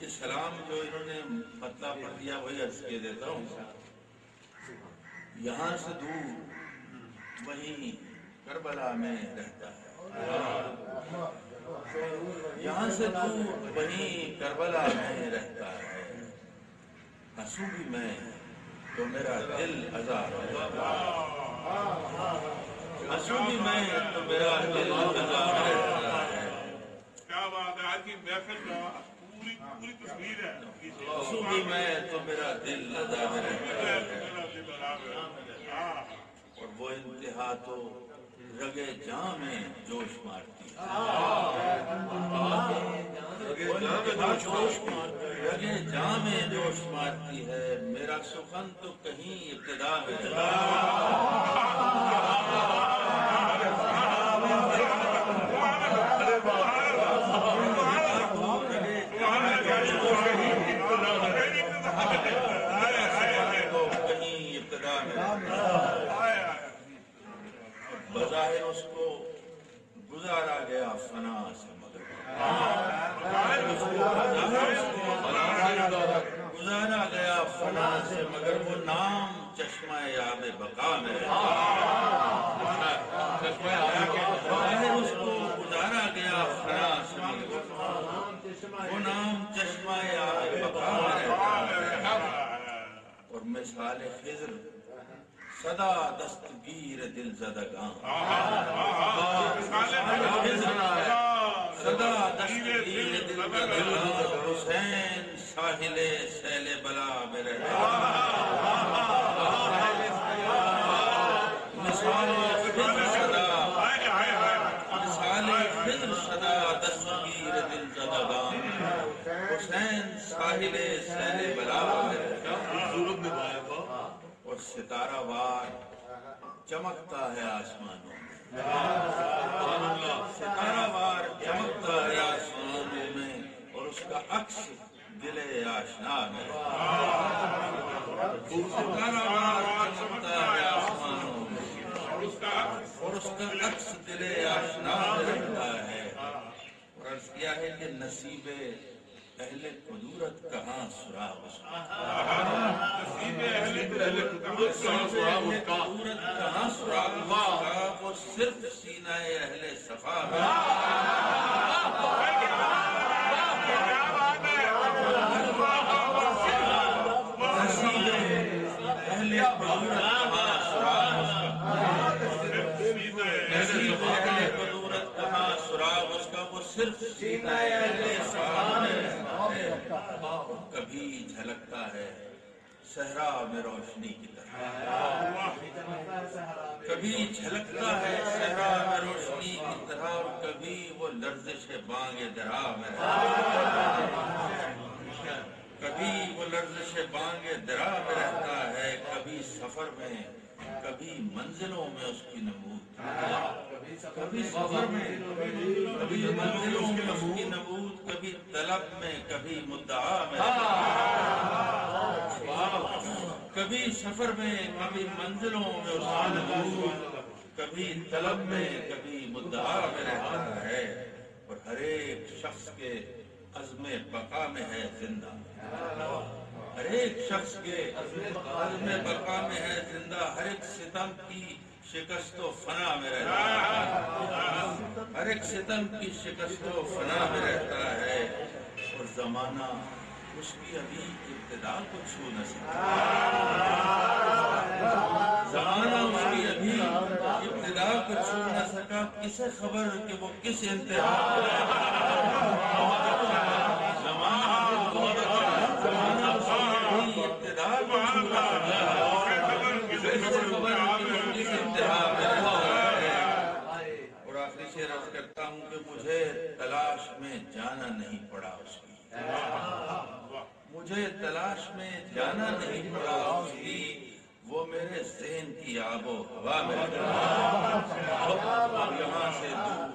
یہ سلام جو انہوں نے مطلب پڑھ دیا وہی عرض کے دیتا ہوں. یہاں سے دور وہیں کربلا میں رہتا ہے، یہاں سے دور وہیں کربلا میں رہتا ہے. ہنسوں بھی میں تو میرا دل آزار رہتا ہے، ہنسوں بھی میں تو میرا دل آزار رہتا ہے. کیا بات ہے، آج کی محفل کا پوری تصویر ہے. ہنسوں بھی میں تو میرا دل آزار رہتا ہے. اور وہ انتہا تو رگے جاں میں جوش مارتی ہے، رگے جاں میں جوش مارتی ہے. میرا سخن تو کہیں ابتدا میں بظاہر اس کو گزارا گیا فنا سے مگر گزارا گیا فنا سے مگر وہ نام چشمہ یاب بقا میں بظاہر اس کو گزارا گیا فنا سے مگر وہ نام چشمہ یاب بقا میں رہتا ہے. اور مثال خضر صدا دستگیر دل زدگاں، صدا دستگیر دل زدگاں. حسین ساحل سیل بلا میں رہتا ہے. مثال خضر صدا دستگیر دل زدگاں، حسین ساحل سیل بلا میں رہتا ہے. اور ستارہ وار چمکتا ہے آسمانوں میں، ستارہ وار چمکتا ہے آسمانوں میں. اور اس کا عکس دل آشنا میں، ستارہ وار چمکتا ہے آسمانوں میں اور اس کا عکس دل آشنا میں رہتا ہے. اور عرض کیا ہے کہ نصیب اہل قدورت کہاں سراغ اس کا، نصیب اہل قدورت کہاں سراغ اس کا، وہ صرف سینہ اہل صفا میں. نصیب اہل قدورت کہاں سراغ اس کا، نصیب اہل قدورت کہاں سراغ اس کا، وہ صرف سینہ اہل صفا میں. کبھی جھلکتا ہے صحرا میں روشنی کی طرح، کبھی جھلکتا ہے صحرا میں روشنی کی طرح. اور کبھی وہ لرزش بانگ درا میں رہتا ہے، کبھی وہ لرزش بانگ درا میں رہتا ہے. کبھی سفر میں کبھی منزلوں میں اس کی نمود، کبھی سفر میں کبھی منزلوں میں اس کی نمود. کبھی طلب میں کبھی مدعا میں، کبھی سفر میں کبھی منزلوں میں اس کی نمود. کبھی طلب میں کبھی مدعا میں رہتا ہے. اور ہر ایک شخص کے عزم بقا میں ہے زندہ، ہر ایک شخص کے عزم بقا میں ہے زندہ. ہر ایک ستم کی شکست و فنا میں رہتا ہے، ہر ایک ستم کی شکست و فنا میں رہتا ہے. اور زمانہ اس کی ابھی ابتدا کو چھو نہ سکتا، زمانہ اس کی ابھی ابتدا کو چھو نہ سکا. کسے خبر کہ وہ کس انتہا، زمانہ اس کی ابھی ابتدا کو چھو نہ سکا، کسے خبر کہ وہ کس انتہا میں رہتا ہے. اور آخری شعر عرض کرتا ہوں کہ مجھے تلاش میں جانا نہیں پڑا اس کی، مجھے تلاش میں جانا نہیں پڑا اس کی. وہ میرے ذہن کی آب و ہوا میں رہتا ہے، یہاں سے دور